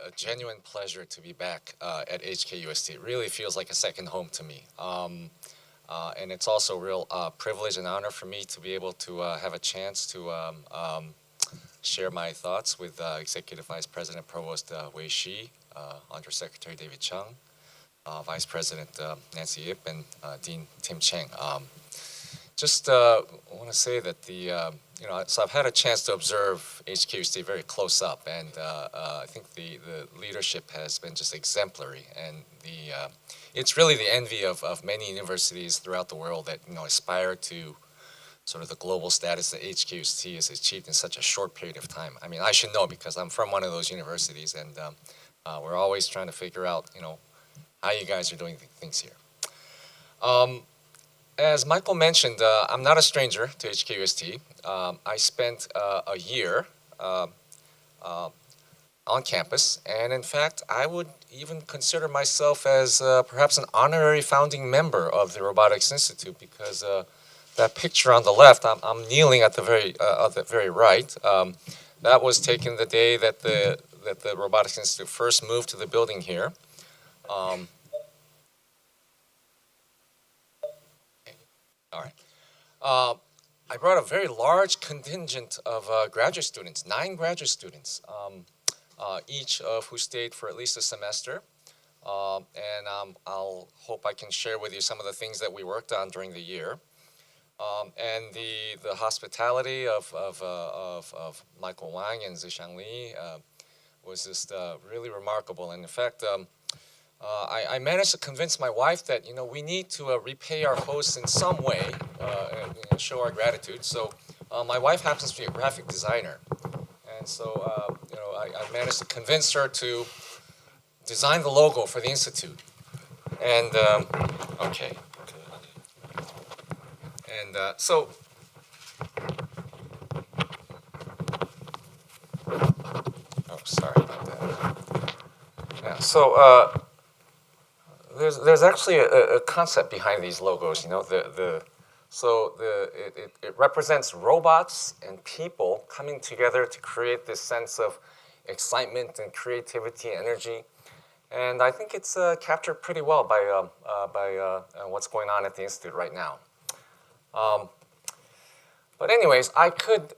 a genuine pleasure to be back at HKUST. It really feels like a second home to me. And it's also a real privilege and honor for me to be able to have a chance to share my thoughts with Executive Vice President Provost Wei Shi, Undersecretary David Chung, Vice President Nancy Yip, and Dean Tim Cheng. Just want to say that so I've had a chance to observe HKUST very close up, and I think the leadership has been just exemplary, and it's really the envy of many universities throughout the world that aspire to sort of the global status that HKUST has achieved in such a short period of time. I mean, I should know because I'm from one of those universities, and we're always trying to figure out how you guys are doing things here. As Michael mentioned, I'm not a stranger to HKUST. I spent a year on campus, and in fact, I would even consider myself as perhaps an honorary founding member of the Robotics Institute, because that picture on the left, I'm kneeling at the very right. That was taken the day that the Robotics Institute first moved to the building here. All right. I brought a very large contingent of graduate students, 9 graduate students, each of who stayed for at least a semester. And I'll hope I can share with you some of the things that we worked on during the year. And the hospitality of Michael Wang and Zishang Li was just really remarkable. And in fact, I managed to convince my wife that we need to repay our hosts in some way, and show our gratitude. So my wife happens to be a graphic designer, and so I managed to convince her to design the logo for the institute. And okay, and so. Oh, sorry about that. Yeah. So. There's actually a concept behind these logos. It represents robots and people coming together to create this sense of excitement and creativity and energy. And I think it's captured pretty well by what's going on at the Institute right now. But anyways, I could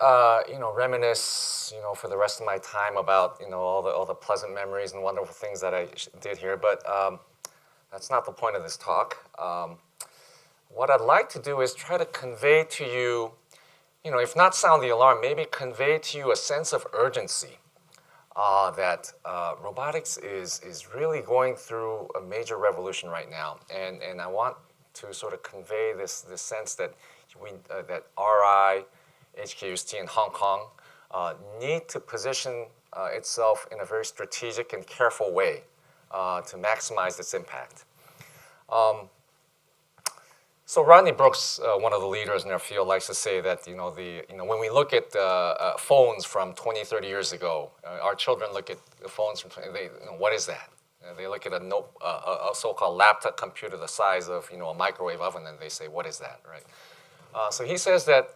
reminisce for the rest of my time about all the pleasant memories and wonderful things that I did here. But that's not the point of this talk. What I'd like to do is try to convey to you, if not sound the alarm, maybe convey to you a sense of urgency that robotics is really going through a major revolution right now. And I want to sort of convey this sense that that RI, HKUST, and Hong Kong need to position itself in a very strategic and careful way to maximize its impact. So Rodney Brooks, one of the leaders in our field, likes to say that when we look at phones from 20, 30 years ago, our children look at the phones from 20. What is that? They look at a so-called laptop computer the size of a microwave oven, and they say, "What is that?" Right? So he says that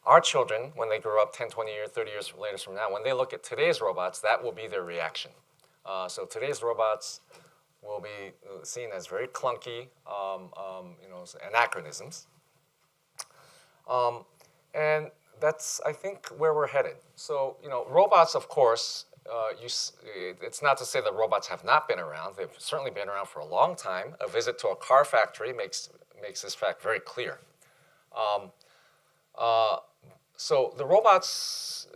our children, when they grow up 10, 20 years, 30 years later from now, when they look at today's robots, that will be their reaction. So today's robots will be seen as very clunky, anachronisms. And that's, I think, where we're headed. So, robots, of course, it's not to say that robots have not been around. They've certainly been around for a long time. A visit to a car factory makes this fact very clear. So the robots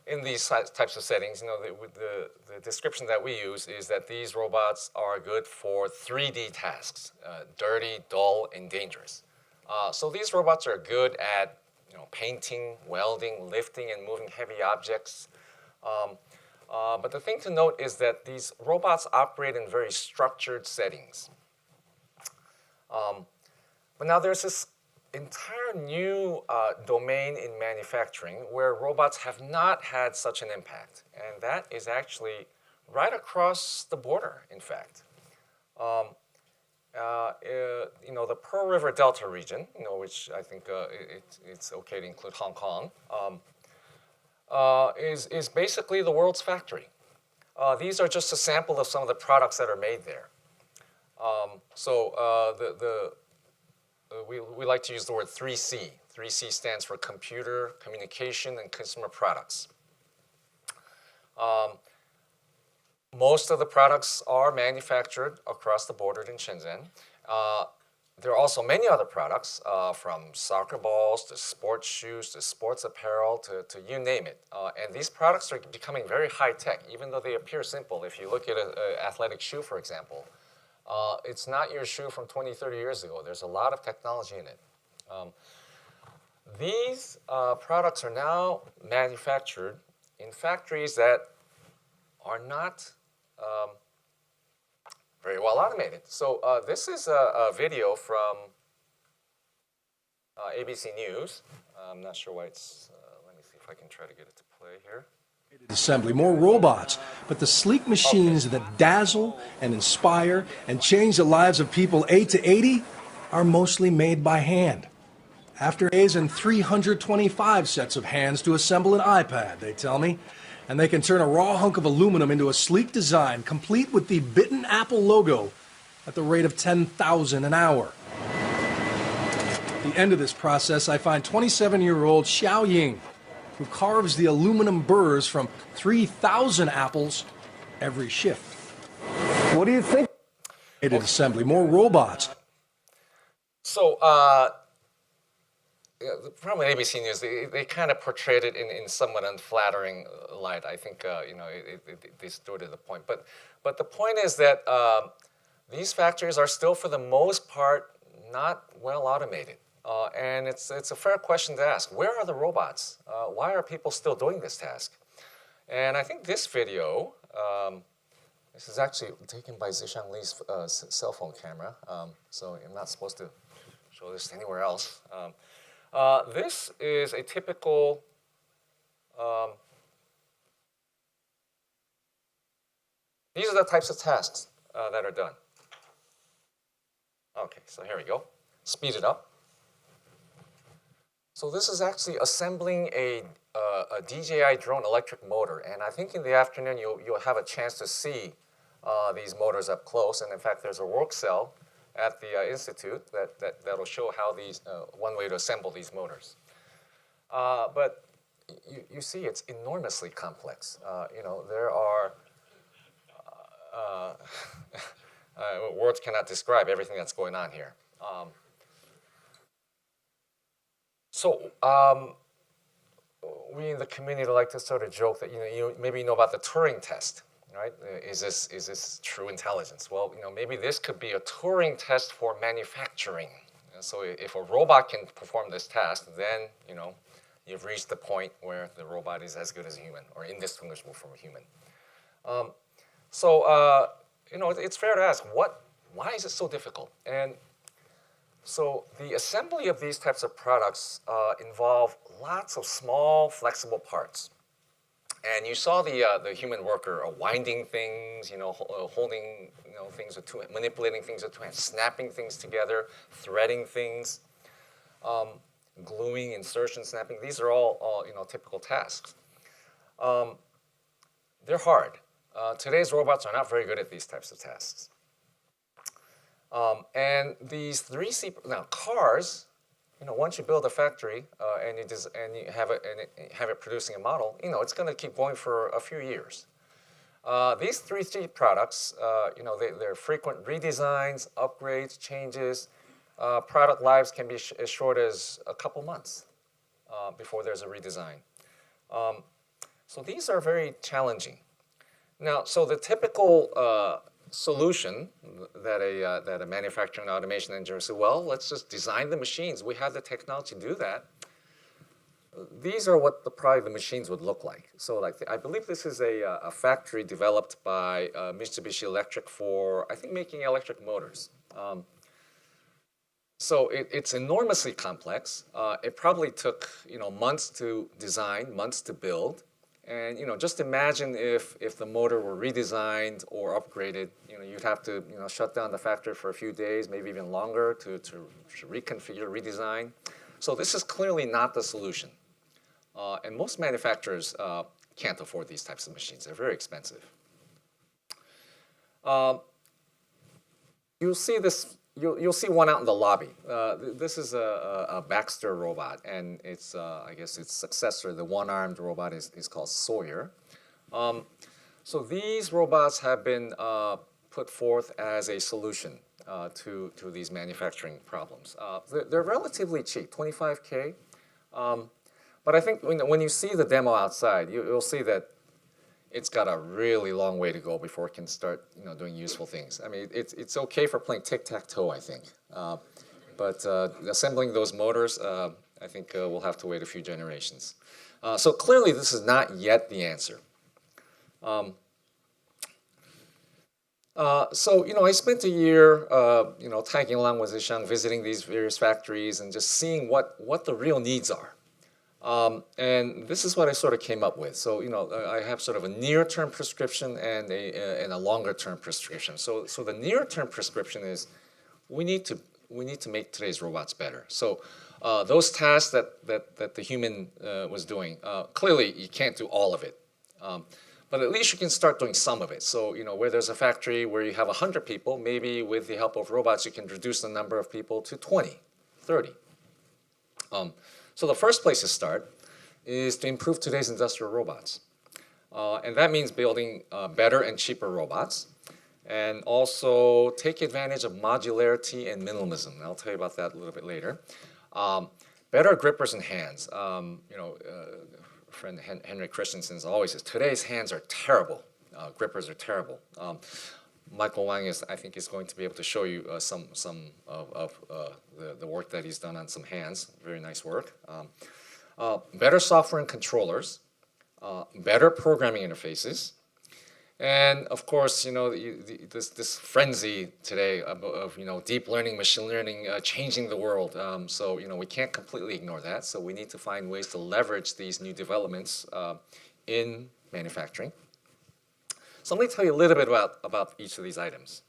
in these types of settings, the description that we use is that these robots are good for 3D tasks, dirty, dull, and dangerous. So these robots are good at painting, welding, lifting, and moving heavy objects. But the thing to note is that these robots operate in very structured settings. But now there's this entire new domain in manufacturing where robots have not had such an impact. And that is actually right across the border, in fact. The Pearl River Delta region, which I think it's okay to include Hong Kong, is basically the world's factory. These are just a sample of some of the products that are made there. We like to use the word 3C. 3C stands for computer, communication, and consumer products. Most of the products are manufactured across the border in Shenzhen. There are also many other products, from soccer balls to sports shoes to sports apparel to you name it. And these products are becoming very high tech, even though they appear simple. If you look at an athletic shoe, for example, it's not your shoe from 20, 30 years ago. There's a lot of technology in it. These products are now manufactured in factories that are not very well automated. So this is a video from ABC News. I'm not sure why it's, let me see if I can try to get it to play here. Assembly, more robots, but the sleek machines that dazzle and inspire and change the lives of people 8 to 80 are mostly made by hand. After days and 325 sets of hands to assemble an iPad, they tell me. And they can turn a raw hunk of aluminum into a sleek design, complete with the bitten Apple logo, at the rate of 10,000 an hour. At the end of this process, I find 27-year-old Xiao Ying, who carves the aluminum burrs from 3,000 apples every shift. What do you think? Assembly, more robots. So, the problem with ABC News, they kind of portrayed it in somewhat unflattering light. I think they distorted the point. But the point is that these factories are still, for the most part, not well automated. And it's a fair question to ask. Where are the robots? Why are people still doing this task? And I think this video, this is actually taken by Zishang Li's cell phone camera. So I'm not supposed to show this anywhere else. This is a typical these are the types of tasks that are done. Okay, so here we go. Speed it up. So this is actually assembling a DJI drone electric motor, and I think in the afternoon you'll have a chance to see these motors up close. And in fact, there's a work cell at the institute that'll show how one way to assemble these motors. But you see, it's enormously complex. There are words cannot describe everything that's going on here. We in the community like to sort of joke that maybe you know about the Turing test. Right? Is this true intelligence? Well, maybe this could be a Turing test for manufacturing. And so if a robot can perform this task, then you've reached the point where the robot is as good as a human or indistinguishable from a human. It's fair to ask, why is it so difficult? And so the assembly of these types of products involve lots of small, flexible parts. And you saw the human worker winding things, holding things with two hands, manipulating things with two hands, snapping things together, threading things, gluing, insertion, snapping. These are all typical tasks. They're hard. Today's robots are not very good at these types of tasks. And these 3C cars. Once you build a factory and you have it producing a model, it's going to keep going for a few years. These 3C products, they're frequent redesigns, upgrades, changes. Product lives can be as short as a couple months before there's a redesign. So these are very challenging. Now, so the typical solution that a manufacturing automation engineer said, well, let's just design the machines. We have the technology to do that. These are what probably the machines would look like. So I believe this is a factory developed by Mitsubishi Electric for, I think, making electric motors. So it's enormously complex. It probably took months to design, months to build. And just imagine if the motor were redesigned or upgraded. You'd have to shut down the factory for a few days, maybe even longer, to reconfigure, redesign. So this is clearly not the solution. And most manufacturers can't afford these types of machines. They're very expensive. You'll see this. You'll see one out in the lobby. This is a Baxter robot, and it's I guess its successor, the one-armed robot, is called Sawyer. So these robots have been put forth as a solution to these manufacturing problems. They're relatively cheap, 25K. But I think when you see the demo outside, you'll see that it's got a really long way to go before it can start, doing useful things. I mean, it's okay for playing tic-tac-toe, I think. But assembling those motors, I think we'll have to wait a few generations. So clearly, this is not yet the answer. So I spent a year, tagging along with Zhishang, visiting these various factories and just seeing what the real needs are. And this is what I sort of came up with. So I have sort of a near-term prescription and a longer-term prescription. So the near-term prescription is we need to make today's robots better. So those tasks that the human was doing, clearly you can't do all of it. But at least you can start doing some of it. So, where there's a factory where you have 100 people, maybe with the help of robots, you can reduce the number of people to 20, 30. So the first place to start is to improve today's industrial robots. And that means building better and cheaper robots, and also take advantage of modularity and minimalism. And I'll tell you about that a little bit later. Better grippers and hands. Friend Henry Christensen always says, today's hands are terrible. Grippers are terrible. Michael Wang I think, is going to be able to show you some of the work that he's done on some hands. Very nice work. Better software and controllers, better programming interfaces, and of course, this frenzy today of deep learning, machine learning, changing the world. So we can't completely ignore that. So we need to find ways to leverage these new developments in manufacturing. So let me tell you a little bit about each of these items.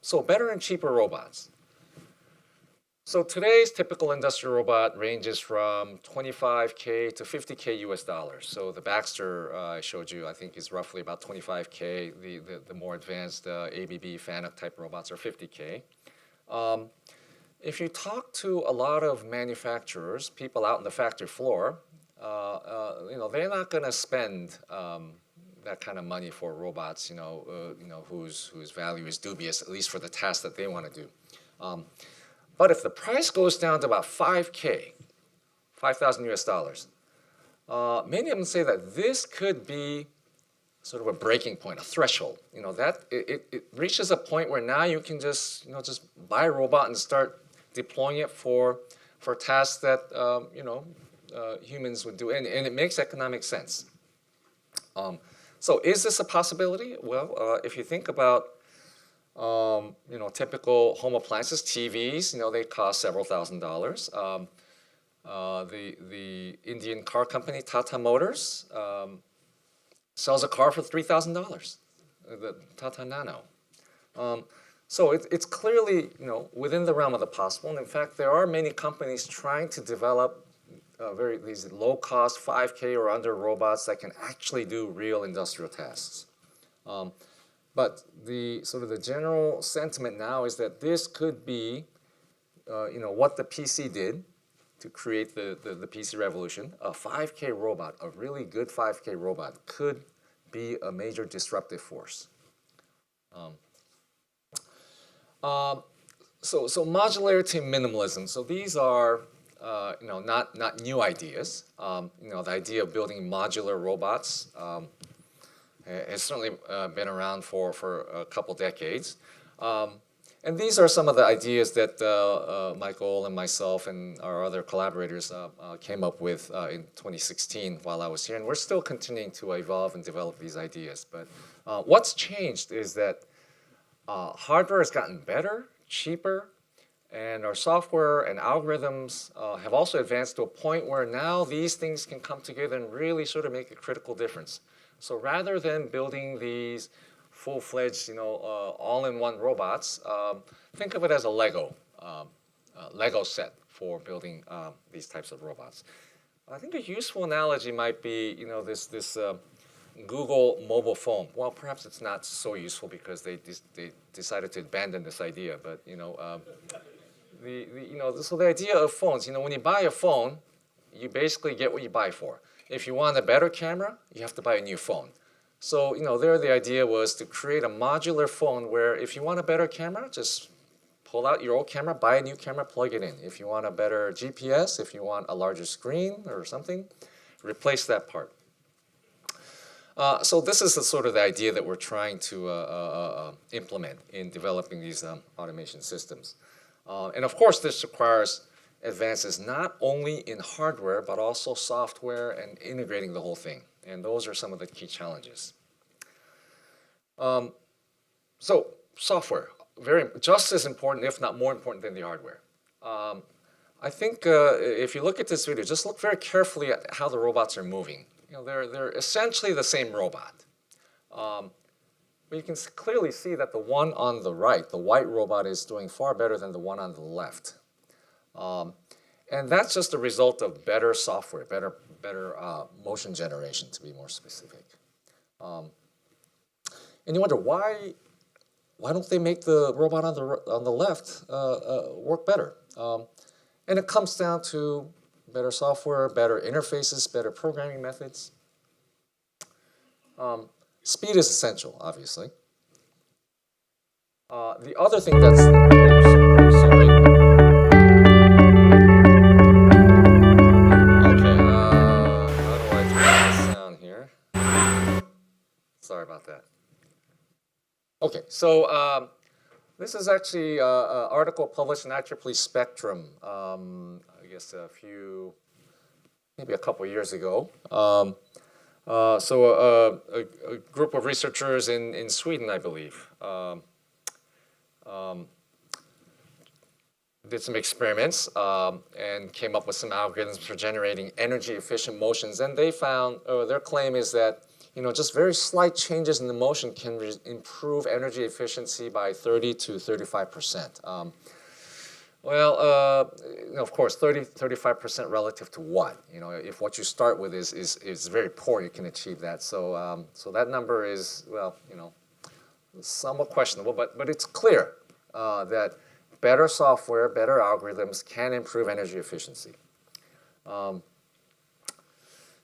So better and cheaper robots. So today's typical industrial robot ranges from 25K to 50K US dollars. So the Baxter I showed you, I think, is roughly about 25K. The more advanced ABB FANUC type robots are 50K. If you talk to a lot of manufacturers, people out on the factory floor, they're not going to spend that kind of money for robots, whose value is dubious, at least for the task that they want to do. But if the price goes down to about 5K, 5,000 US dollars, many of them say that this could be sort of a breaking point, a threshold. That it reaches a point where now you can just buy a robot and start deploying it for tasks that humans would do, and it makes economic sense. So is this a possibility? Well, if you think about typical home appliances, TVs, they cost several $1,000s. The Indian car company Tata Motors sells a car for $3,000, the Tata Nano. So it's clearly within the realm of the possible. And in fact, there are many companies trying to develop these low-cost 5K or under robots that can actually do real industrial tasks. But the general sentiment now is that this could be, what the PC did to create the PC revolution. A 5K robot, a really good 5K robot, could be a major disruptive force. So modularity and minimalism. So these are not new ideas. The idea of building modular robots has certainly been around for a couple decades. And these are some of the ideas that Michael and myself and our other collaborators came up with in 2016 while I was here. And we're still continuing to evolve and develop these ideas. But what's changed is that hardware has gotten better, cheaper, and our software and algorithms have also advanced to a point where now these things can come together and really sort of make a critical difference. So rather than building these full-fledged, all-in-one robots, think of it as a Lego set for building these types of robots. I think a useful analogy might be, this Google mobile phone. Well, perhaps it's not so useful because they decided to abandon this idea. But so the idea of phones, when you buy a phone, you basically get what you buy for. If you want a better camera, you have to buy a new phone. So there the idea was to create a modular phone where if you want a better camera, just pull out your old camera, buy a new camera, plug it in. If you want a better GPS, if you want a larger screen or something, replace that part. So this is the sort of the idea that we're trying to implement in developing these automation systems. And of course, this requires advances not only in hardware, but also software and integrating the whole thing. And those are some of the key challenges. So software, just as important, if not more important than the hardware. I think if you look at this video, just look very carefully at how the robots are moving. They're essentially the same robot. But you can clearly see that the one on the right, the white robot, is doing far better than the one on the left. And that's just a result of better software, better motion generation, to be more specific. And you wonder, why don't they make the robot on the left work better? And it comes down to better software, better interfaces, better programming methods. Speed is essential, obviously. The other thing that's... Oops, sorry. Okay, how do I turn this down here? Sorry about that. Okay, so this is actually an article published in IEEE Spectrum, I guess maybe a couple years ago. So a group of researchers in Sweden, I believe, did some experiments and came up with some algorithms for generating energy-efficient motions. And they found, their claim is that just very slight changes in the motion can improve energy efficiency by 30 to 35%. Well, of course, 35% relative to what? If what you start with is very poor, you can achieve that. So, so that number is, well, somewhat questionable, but it's clear that better software, better algorithms can improve energy efficiency.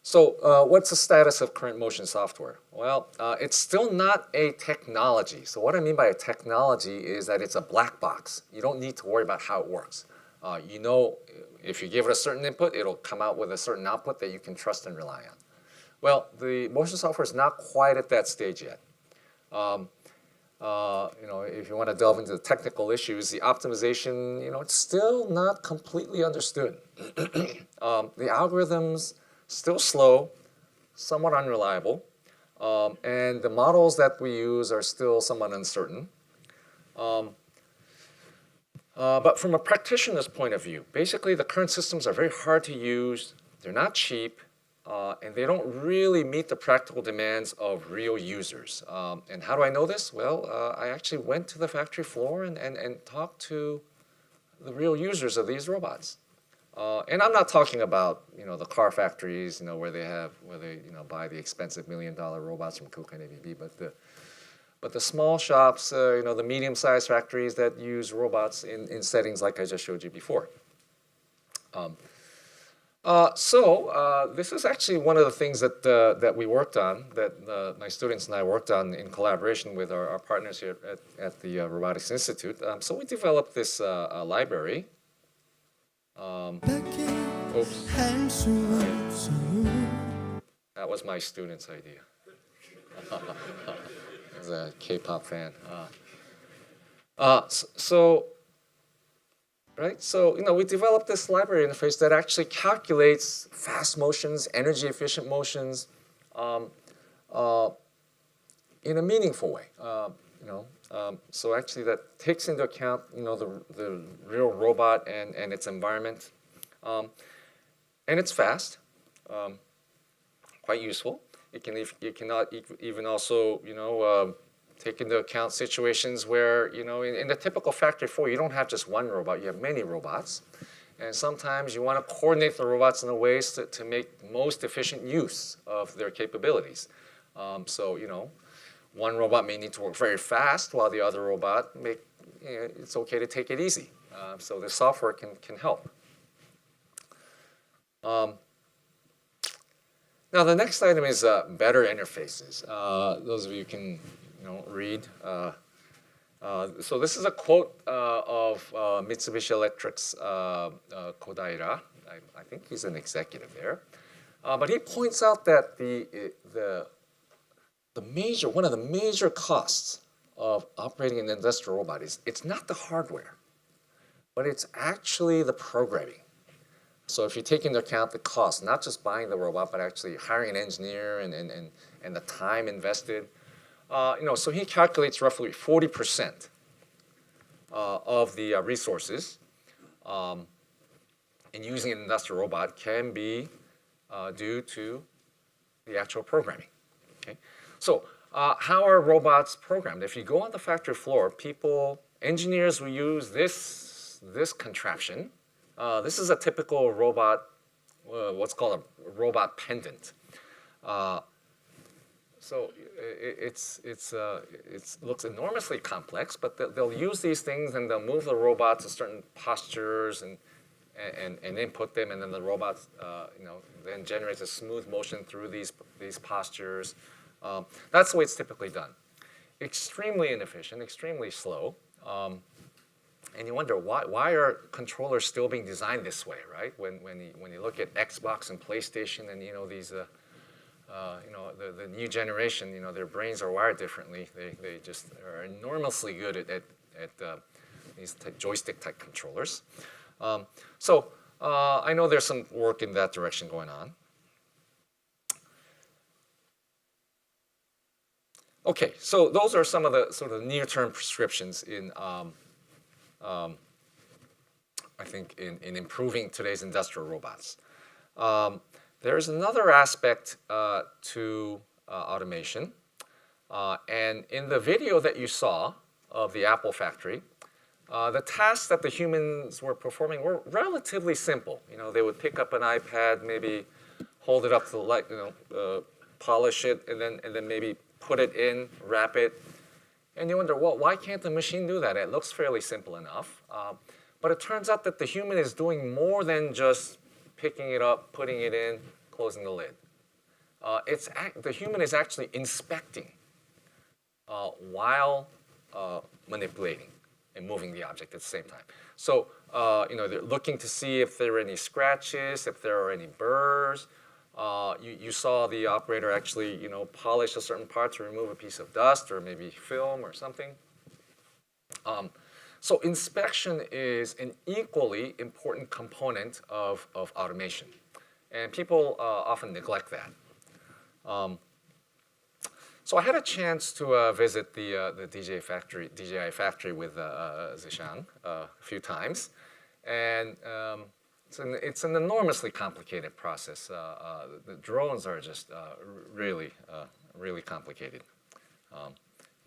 So what's the status of current motion software? Well, it's still not a technology. So what I mean by a technology is that it's a black box. You don't need to worry about how it works. If you give it a certain input, it'll come out with a certain output that you can trust and rely on. Well, the motion software is not quite at that stage yet. If you want to delve into the technical issues, the optimization, it's still not completely understood. The algorithms still slow, somewhat unreliable, and the models that we use are still somewhat uncertain. But from a practitioner's point of view, basically the current systems are very hard to use, they're not cheap, and they don't really meet the practical demands of real users. And how do I know this? Well, I actually went to the factory floor and talked to the real users of these robots. And I'm not talking about the car factories where they buy the expensive $1 million robots from KUKA and ABB, but the small shops, the medium-sized factories that use robots in settings like I just showed you before. So this is actually one of the things that we worked on, that my students and I worked on in collaboration with our partners here at the Robotics Institute. So we developed this library. Oops. That was my student's idea. I was a K-pop fan. So we developed this library interface that actually calculates fast motions, energy-efficient motions, in a meaningful way. So actually that takes into account, the real robot and its environment. And it's fast, quite useful. It cannot even also, take into account situations where, in the typical factory floor, you don't have just one robot, you have many robots. And sometimes you want to coordinate the robots in a ways to make most efficient use of their capabilities. So, one robot may need to work very fast while the other robot it's okay to take it easy. So the software can help. Now the next item is better interfaces. Those of you can read. So this is a quote of Mitsubishi Electric's Kodaira. I think he's an executive there. But he points out that one of the major costs of operating an industrial robot is it's not the hardware, but it's actually the programming. So if you take into account the cost, not just buying the robot, but actually hiring an engineer and the time invested, so he calculates roughly 40% of the resources in using an industrial robot can be due to the actual programming. Okay, so how are robots programmed? If you go on the factory floor, engineers will use this contraption. This is a typical robot, what's called a robot pendant. So it looks enormously complex, but they'll use these things and they'll move the robot to certain postures and input them, and then the robot then generates a smooth motion through these postures. That's the way it's typically done. Extremely inefficient, extremely slow. And you wonder why are controllers still being designed this way, right? When you look at Xbox and PlayStation and these the new generation, their brains are wired differently. They just are enormously good at these joystick type controllers. So I know there's some work in that direction going on. Okay, so those are some of the sort of near-term prescriptions in I think in improving today's industrial robots. There's another aspect to automation. And in the video that you saw of the Apple factory, the tasks that the humans were performing were relatively simple. They would pick up an iPad, maybe hold it up to the light, polish it, and then maybe put it in, wrap it. And you wonder, well, why can't the machine do that? It looks fairly simple enough. But it turns out that the human is doing more than just picking it up, putting it in, closing the lid. The human is actually inspecting while manipulating and moving the object at the same time. So they're looking to see if there are any scratches, if there are any burrs. You saw the operator actually polish a certain part to remove a piece of dust or maybe film or something. So inspection is an equally important component of automation. And people often neglect that. So I had a chance to visit the DJI factory with Zishan a few times. And it's an enormously complicated process. The drones are just really complicated,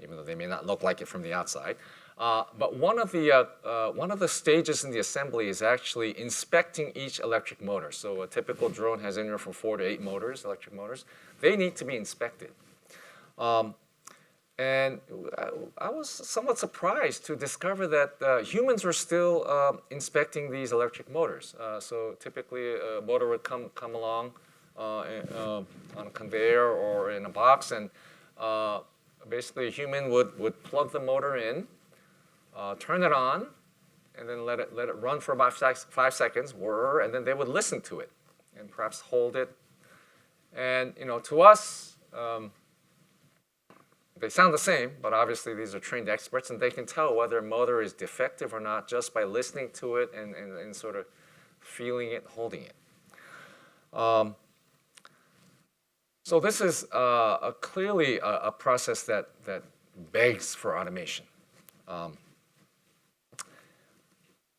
even though they may not look like it from the outside. But one of the stages in the assembly is actually inspecting each electric motor. So a typical drone has anywhere from 4 to 8 motors, electric motors. They need to be inspected. And I was somewhat surprised to discover that humans were still inspecting these electric motors. So typically a motor would come along on a conveyor or in a box, and basically a human would plug the motor in, turn it on, and then let it run for about 5 seconds, whir, and then they would listen to it and perhaps hold it. And to us, they sound the same, but obviously these are trained experts, and they can tell whether a motor is defective or not just by listening to it and sort of feeling it, holding it. So this is clearly a process that begs for automation.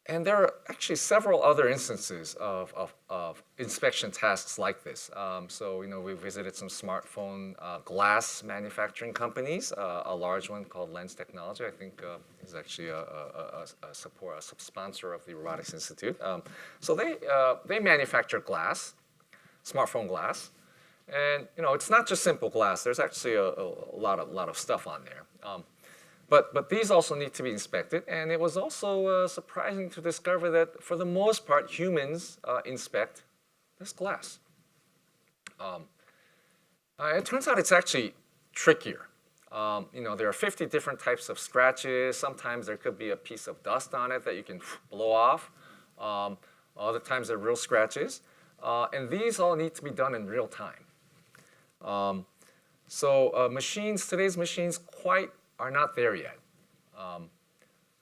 And there are actually several other instances of inspection tasks like this. So we visited some smartphone glass manufacturing companies. A large one called Lens Technology, I think, is actually a sponsor of the Robotics Institute. So they manufacture glass, smartphone glass, And it's not just simple glass. There's actually a lot of stuff on there. But these also need to be inspected. And it was also surprising to discover that for the most part, humans inspect this glass. It turns out it's actually trickier. There are 50 different types of scratches. Sometimes there could be a piece of dust on it that you can blow off. Other times they're real scratches. And these all need to be done in real time. Today's machines are not there yet.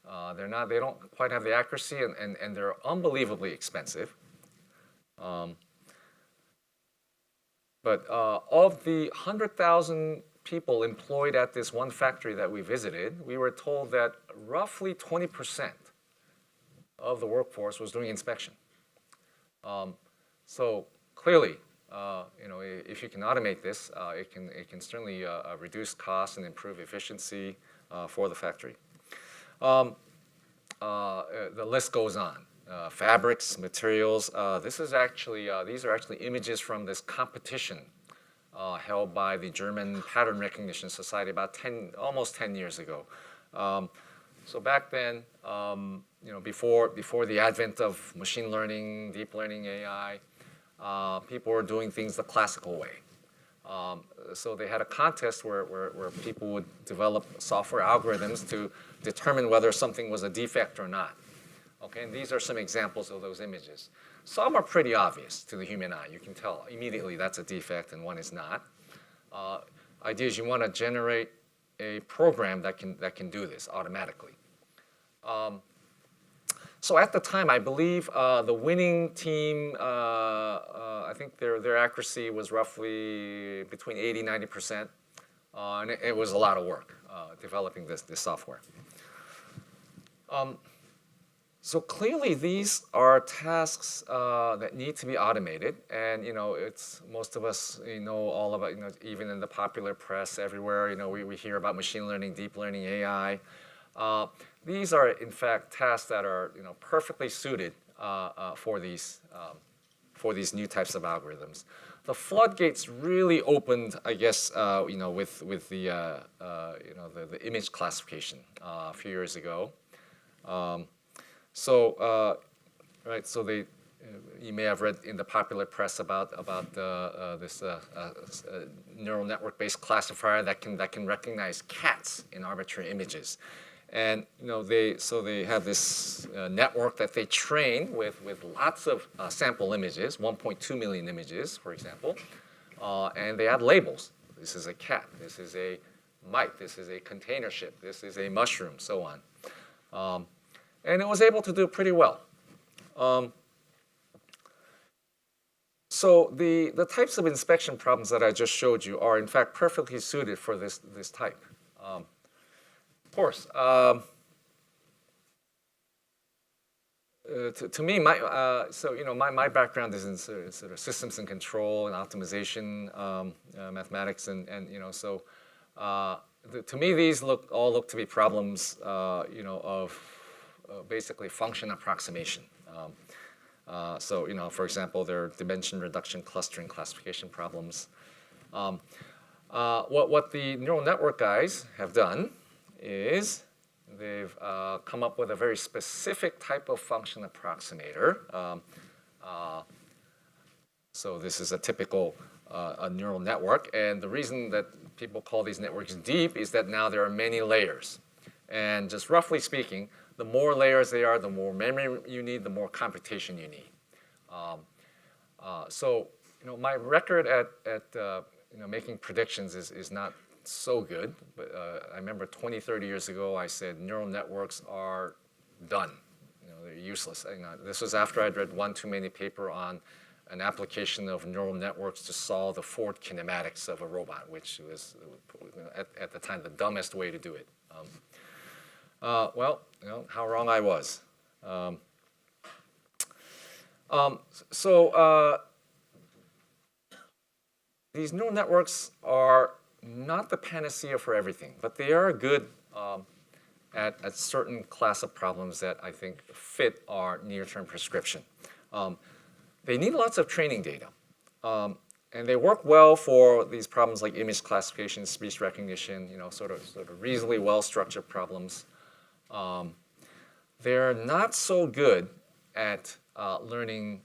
They don't quite have the accuracy, and they're unbelievably expensive. But of the 100,000 people employed at this one factory that we visited, we were told that roughly 20% of the workforce was doing inspection. So clearly, if you can automate this, it can certainly reduce costs and improve efficiency for the factory. The list goes on. Fabrics, materials. These are actually images from this competition held by the German Pattern Recognition Society about almost 10 years ago. So back then, before the advent of machine learning, deep learning, AI, people were doing things the classical way. So they had a contest where people would develop software algorithms to determine whether something was a defect or not. Okay, and these are some examples of those images. Some are pretty obvious to the human eye. You can tell immediately that's a defect and one is not. Idea is you want to generate a program that can do this automatically. So at the time, I believe the winning team, I think their accuracy was roughly between 80–90%, and it was a lot of work developing this software. So clearly, these are tasks that need to be automated, and it's most of us know all about even in the popular press everywhere we hear about machine learning, deep learning, AI. These are in fact tasks that are perfectly suited for these new types of algorithms. The floodgates really opened, I guess, with the the image classification a few years ago. So you may have read in the popular press about this neural network-based classifier that can recognize cats in arbitrary images, and they have this network that they train with lots of sample images, 1.2 million images, for example, and they add labels. This is a cat. This is a mite. This is a container ship. This is a mushroom, so on. And it was able to do pretty well. So the types of inspection problems that I just showed you are in fact perfectly suited for this type. Of course, to me, my background is in sort of systems and control and optimization, mathematics, and so to me these all look to be problems of basically function approximation. So for example, there are dimension reduction, clustering, classification problems. What the neural network guys have done is they've come up with a very specific type of function approximator. So this is a typical a neural network, and the reason that people call these networks deep is that now there are many layers. And just roughly speaking, the more layers they are, the more memory you need, the more computation you need. So my record at making predictions is not so good, but I remember 20–30 years ago I said neural networks are done. They're useless. This was after I'd read one too many paper on an application of neural networks to solve the forward kinematics of a robot, which was at the time the dumbest way to do it. Well, how wrong I was. These neural networks are not the panacea for everything, but they are good at a certain class of problems that I think fit our near-term prescription. They need lots of training data. And they work well for these problems like image classification, speech recognition, sort of reasonably well-structured problems. They're not so good at learning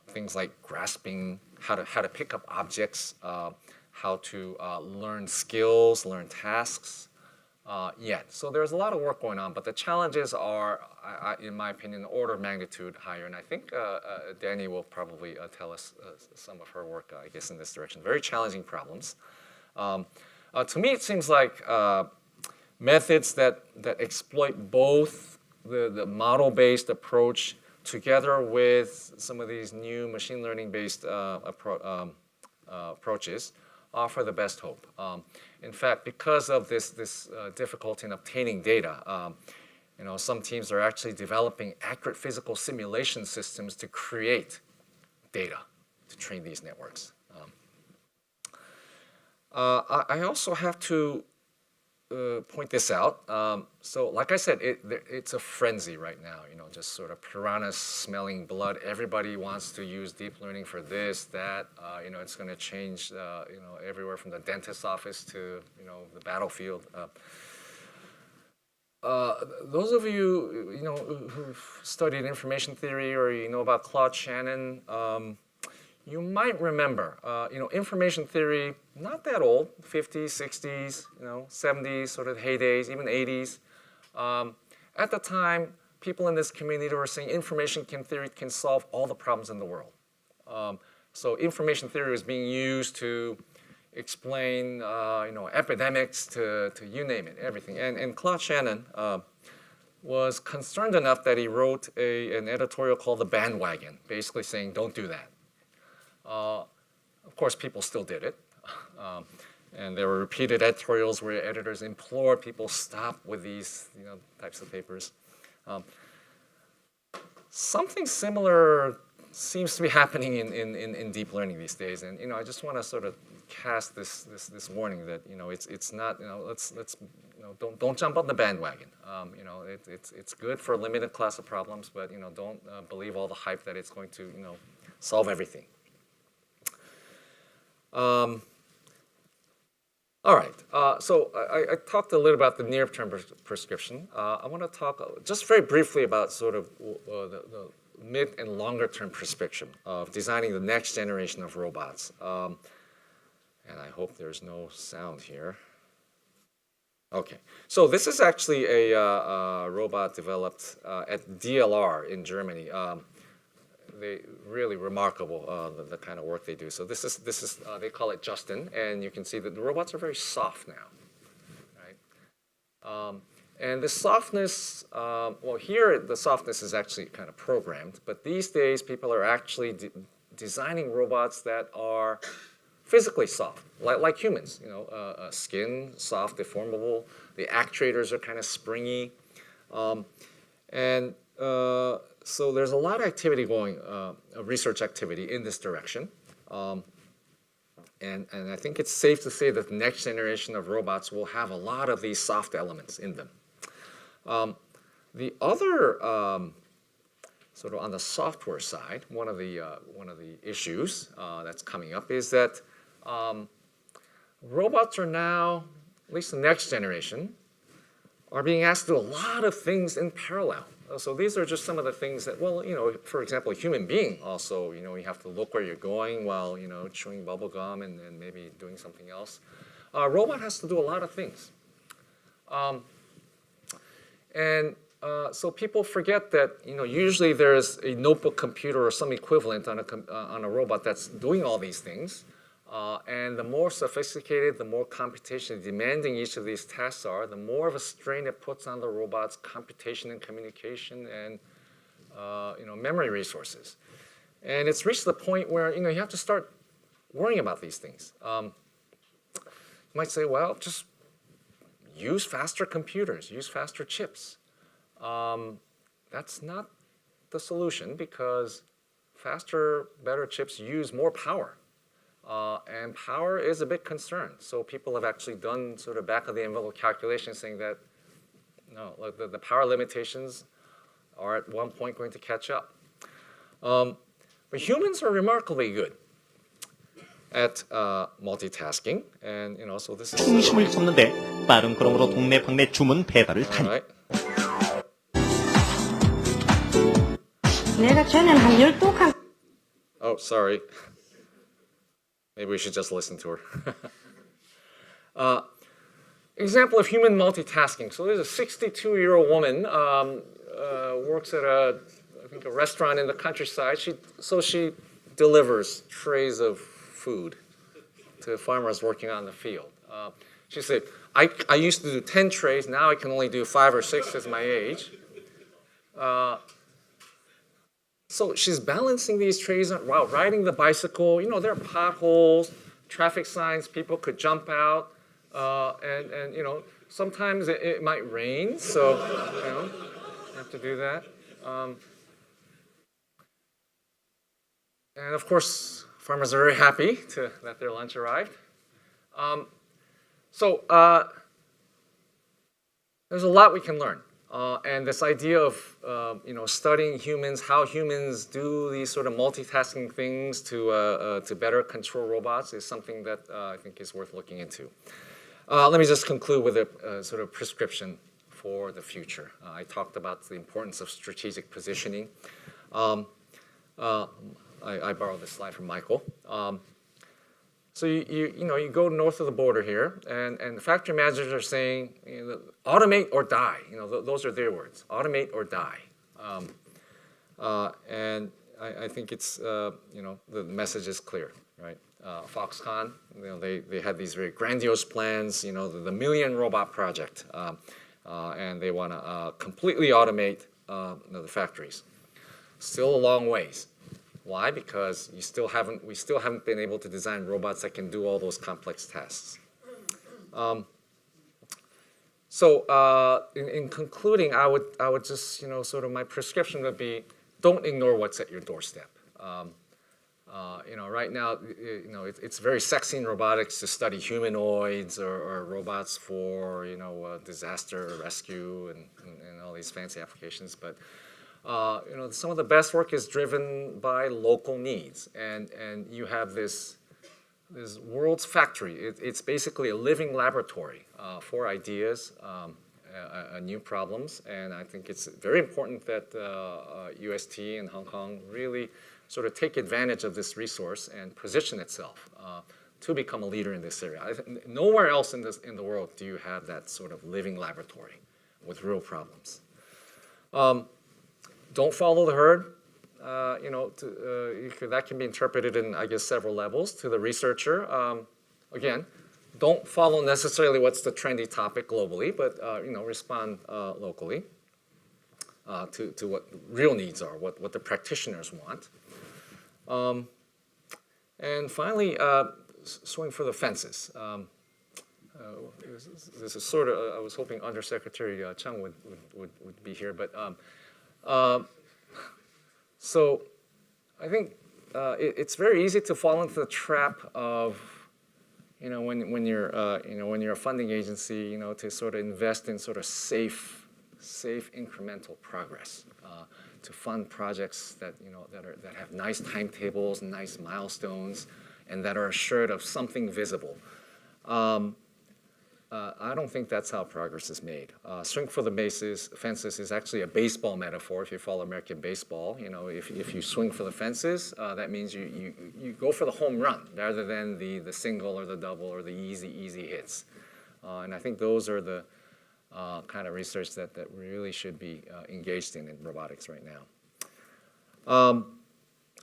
things like grasping, how to pick up objects, how to learn skills, learn tasks yet. So there's a lot of work going on, but the challenges are, in my opinion, order of magnitude higher. And I think Danny will probably tell us some of her work, I guess, in this direction. Very challenging problems. To me, it seems like methods that exploit both the model-based approach together with some of these new machine learning-based approaches offer the best hope. In fact, because of this difficulty in obtaining data, some teams are actually developing accurate physical simulation systems to create data to train these networks. I also have to point this out. So like I said, it's a frenzy right now, just sort of piranhas smelling blood. Everybody wants to use deep learning for this, that. It's going to change, everywhere from the dentist's office to, the battlefield. Those of you, who've studied information theory or you know about Claude Shannon, you might remember, information theory, not that old, 50s, 60s, 70s, sort of heydays, even 80s. At the time, people in this community were saying information theory can solve all the problems in the world. So information theory was being used to explain, epidemics, to you name it, everything. And Claude Shannon was concerned enough that he wrote an editorial called The Bandwagon, basically saying, don't do that. Of course, people still did it. And there were repeated editorials where editors implored people stop with these types of papers. Something similar seems to be happening in deep learning these days. And I just want to sort of cast this warning that it's not let's don't jump on the bandwagon. It's good for a limited class of problems, but don't believe all the hype that it's going to solve everything. All right, so I talked a little about the near-term prescription. I want to talk just very briefly about sort of the mid and longer-term prescription of designing the next generation of robots. And I hope there's no sound here. Okay, so this is actually a robot developed at DLR in Germany. They really remarkable the kind of work they do. So this is they call it Justin, and you can see that the robots are very soft now, right? And the softness, well, here the softness is actually kind of programmed, but these days people are actually designing robots that are physically soft, like humans. Skin soft, deformable. The actuators are kind of springy, and so there's a lot of activity going, research activity in this direction. And I think it's safe to say that the next generation of robots will have a lot of these soft elements in them. The other, sort of on the software side, one of the issues that's coming up is that robots are now, at least the next generation, are being asked to do a lot of things in parallel. So these are just some of the things that, well, for example, a human being also, you have to look where you're going while, chewing bubble gum and maybe doing something else. A robot has to do a lot of things. So people forget that, usually there's a notebook computer or some equivalent on a robot that's doing all these things. And the more sophisticated, the more computation demanding each of these tasks are, the more of a strain it puts on the robot's computation and communication and memory resources. And it's reached the point where you have to start worrying about these things. You might say, well, just use faster computers, use faster chips. That's not the solution because faster, better chips use more power. And power is a big concern. So people have actually done sort of back-of-the-envelope calculations saying that no, the power limitations are at one point going to catch up. But humans are remarkably good at multitasking, and so this is 중심을 잡는데 빠른 걸음으로 동네방네 주문 배달을 all 달인. right. 내가 쟤는 한 12칸 Oh, sorry. Maybe we should just listen to her. Example of human multitasking. So there's a 62-year-old woman works at I think a restaurant in the countryside. She delivers trays of food to farmers working on the field. She said, I used to do 10 trays. Now I can only do 5 or 6 as my age. So she's balancing these trays while riding the bicycle. There are potholes, traffic signs, people could jump out, and sometimes it might rain, so you have to do that. And of course, farmers are very happy that their lunch arrived. So there's a lot we can learn. And this idea of studying humans, how humans do these sort of multitasking things to better control robots is something that I think is worth looking into. Let me just conclude with a sort of prescription for the future. I talked about the importance of strategic positioning. I borrowed this slide from Michael. So you go north of the border here, and the factory managers are saying, automate or die. Those are their words. Automate or die. And I think it's the message is clear, right? Foxconn, they had these very grandiose plans. The Million Robot Project, and they want to completely automate the factories. Still a long ways. Why? Because we still haven't been able to design robots that can do all those complex tasks. So in concluding, I would just sort of my prescription would be, don't ignore what's at your doorstep. Right now it's very sexy in robotics to study humanoids or robots for disaster rescue and all these fancy applications, but some of the best work is driven by local needs, and you have this world's factory. It's basically a living laboratory for ideas, new problems, and I think it's very important that UST and Hong Kong really sort of take advantage of this resource and position itself to become a leader in this area. Nowhere else in the world do you have that sort of living laboratory with real problems. Don't follow the herd. That can be interpreted in, I guess, several levels. To the researcher, again, don't follow necessarily what's the trendy topic globally, but respond locally to what real needs are, what the practitioners want. And finally, swing for the fences. This is sort of, I was hoping Undersecretary Chung would be here, but so I think it's very easy to fall into the trap of when you're a funding agency, to sort of invest in sort of safe incremental progress, to fund projects that that have nice timetables and nice milestones, and that are assured of something visible. I don't think that's how progress is made. Swing for the fences is actually a baseball metaphor. If you follow American baseball, if you swing for the fences, that means you go for the home run rather than the single or the double or the easy hits. And I think those are the kind of research that really should be engaged in robotics right now.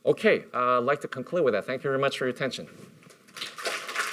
Okay, I'd like to conclude with that. Thank you very much for your attention.